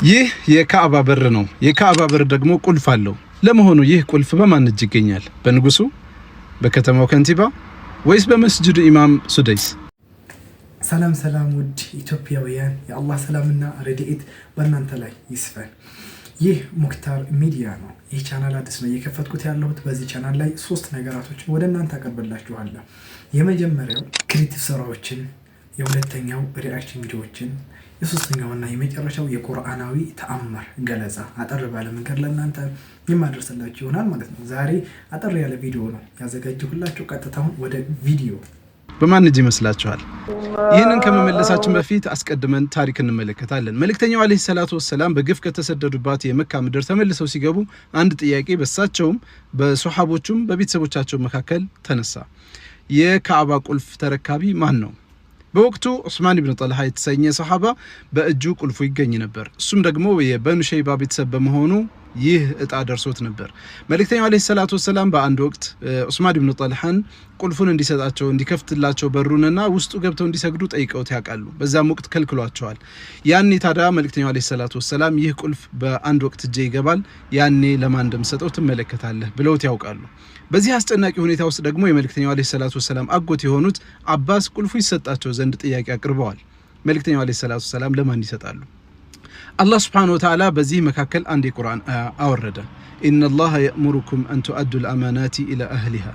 ይህ የካዕባ በር ነው። የካዕባ በር ደግሞ ቁልፍ አለው። ለመሆኑ ይህ ቁልፍ በማን እጅ ይገኛል? በንጉሱ፣ በከተማው ከንቲባ ወይስ በመስጂዱ ኢማም ሱደይስ? ሰላም ሰላም ውድ ኢትዮጵያውያን፣ የአላህ ሰላምና ረድኤት በእናንተ ላይ ይስፈን። ይህ ሙክታር ሚዲያ ነው። ይህ ቻናል አዲስ ነው እየከፈትኩት ያለሁት። በዚህ ቻናል ላይ 3 ነገራቶችን ወደ እናንተ አቀርብላችኋለሁ። የመጀመሪያው ክሪቲቭ ስራዎችን፣ የሁለተኛው ሪአክሽን ቪዲዮዎችን፣ የሶስተኛውና የመጨረሻው የቁርአናዊ ተአምር ገለጻ አጠር ባለ መንገድ ለእናንተ የማደርስላችሁ ይሆናል ማለት ነው። ዛሬ አጠር ያለ ቪዲዮ ነው ያዘጋጀሁላችሁ። ቀጥታውን ወደ ቪዲዮ። በማን እጅ ይመስላችኋል? ይህንን ከመመለሳችን በፊት አስቀድመን ታሪክ እንመለከታለን። መልእክተኛው አለይሂ ሰላቱ ወሰላም በግፍ ከተሰደዱባት የመካ ምድር ተመልሰው ሲገቡ አንድ ጥያቄ በሳቸውም በሱሐቦቹም በቤተሰቦቻቸው መካከል ተነሳ። የካዕባ ቁልፍ ተረካቢ ማን ነው? በወቅቱ ዑስማን ኢብኑ ጠልሃ የተሰኘ ሰሃባ በእጁ ቁልፉ ይገኝ ነበር። እሱም ደግሞ የበኑ ሸይባ ቤተሰብ በመሆኑ ይህ እጣ ደርሶት ነበር። መልእክተኛው አለይሂ ሰላቱ ወሰላም በአንድ ወቅት ዑስማን ኢብኑ ጠልሃን ቁልፉን እንዲሰጣቸው እንዲከፍትላቸው በሩንና ውስጡ ገብተው እንዲሰግዱ ጠይቀውት ያውቃሉ። በዛም ወቅት ከልክሏቸዋል። ያኔ ታዲያ መልእክተኛው አለይሂ ሰላቱ ወሰላም ይህ ቁልፍ በአንድ ወቅት እጄ ይገባል፣ ያኔ ለማን እንደምሰጠው ትመለከታለህ ብለውት ያውቃሉ። በዚህ አስጨናቂ ሁኔታ ውስጥ ደግሞ የመልእክተኛው አለይሂ ሰላቱ ወሰላም አጎት የሆኑት አባስ ቁልፉ ይሰጣቸው ዘንድ ጥያቄ አቅርበዋል። መልእክተኛው አለይሂ ሰላቱ ወሰላም ለማን ይሰጣሉ? አላህ ሱብሓነሁ ወተዓላ በዚህ መካከል አንድ የቁርአን አያ አወረደ። ኢነላሃ የእሙሩኩም አን ቱአዱ ልአማናቲ ኢላ አህሊሃ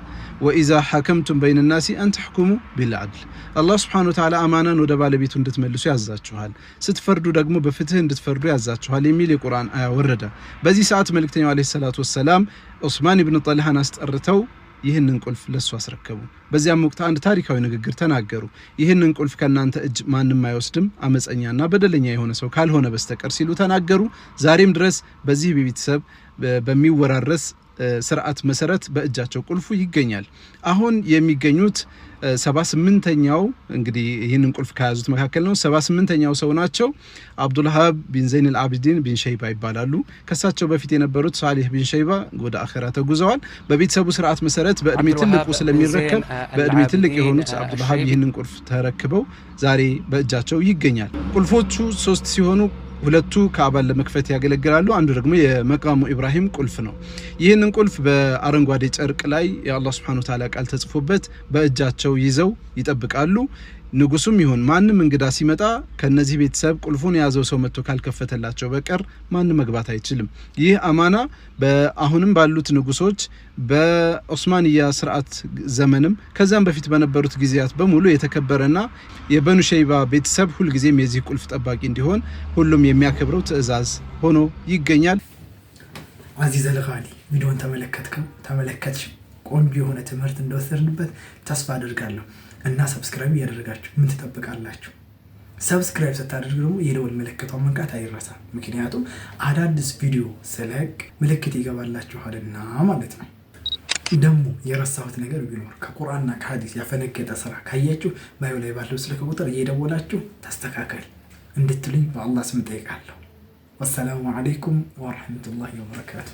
ወኢዛ ሐከምቱም በይነ ናሲ አን ተሕኩሙ ቢልዐድል። አላህ ሱብሓነሁ ወተዓላ አማናን ወደ ባለቤቱ እንድትመልሱ ያዛችኋል፣ ስትፈርዱ ደግሞ በፍትህ እንድትፈርዱ ያዛችኋል የሚል የቁርአን አያ ወረደ። በዚህ ሰዓት መልእክተኛው አለይሂ ሰላቱ ወሰላም ዑስማን ኢብኑ ጠልሃን አስጠርተው ይህንን ቁልፍ ለሱ አስረከቡ። በዚያም ወቅት አንድ ታሪካዊ ንግግር ተናገሩ። ይህንን ቁልፍ ከናንተ እጅ ማንም አይወስድም አመፀኛና በደለኛ የሆነ ሰው ካልሆነ በስተቀር ሲሉ ተናገሩ። ዛሬም ድረስ በዚህ ቤተሰብ በሚወራረስ ስርዓት መሰረት በእጃቸው ቁልፉ ይገኛል። አሁን የሚገኙት 78ኛው እንግዲህ ይህንን ቁልፍ ከያዙት መካከል ነው። 78ኛው ሰው ናቸው። አብዱልሃብ ቢን ዘይን አልዓቢዲን ቢን ሸይባ ይባላሉ። ከሳቸው በፊት የነበሩት ሳሊህ ቢን ሸይባ ወደ አኺራ ተጉዘዋል። በቤተሰቡ ስርዓት መሰረት በእድሜ ትልቁ ስለሚረከብ በእድሜ ትልቅ የሆኑት አብዱልሃብ ይህንን ቁልፍ ተረክበው ዛሬ በእጃቸው ይገኛል። ቁልፎቹ 3 ሲሆኑ ሁለቱ ካዕባን ለመክፈት ያገለግላሉ። አንዱ ደግሞ የመቃሙ ኢብራሂም ቁልፍ ነው። ይህንን ቁልፍ በአረንጓዴ ጨርቅ ላይ የአላህ ሱብሓነሁ ወተዓላ ቃል ተጽፎበት በእጃቸው ይዘው ይጠብቃሉ። ንጉሱም ይሁን ማንም እንግዳ ሲመጣ ከነዚህ ቤተሰብ ቁልፉን የያዘው ሰው መጥቶ ካልከፈተላቸው በቀር ማንም መግባት አይችልም። ይህ አማና በአሁንም ባሉት ንጉሶች በዑስማንያ ስርዓት ዘመንም ከዛም በፊት በነበሩት ጊዜያት በሙሉ የተከበረና የበኑ ሸይባ ቤተሰብ ሁልጊዜም የዚህ ቁልፍ ጠባቂ እንዲሆን ሁሉም የሚያከብረው ትዕዛዝ ሆኖ ይገኛል። አዚዝ አልጋሊ ቪዲዮን ተመለከትሽ፣ ቆንጆ የሆነ ትምህርት እንደወሰድንበት ተስፋ አድርጋለሁ። እና ሰብስክራይብ እያደረጋችሁ ምን ትጠብቃላችሁ? ሰብስክራይብ ስታደርጉ ደግሞ የደወል ምልክቷን መንካት አይረሳ። ምክንያቱም አዳዲስ ቪዲዮ ስለቅ ምልክት ይገባላችኋልና ማለት ነው። ደግሞ የረሳሁት ነገር ቢኖር ከቁርአንና ከሐዲስ ያፈነገጠ ስራ ካያችሁ ባዩ ላይ ባለው ስልክ ቁጥር እየደወላችሁ ተስተካከል እንድትሉኝ በአላህ ስም ጠይቃለሁ። ወሰላሙ አለይኩም ወራህመቱላሂ ወበረካቱ።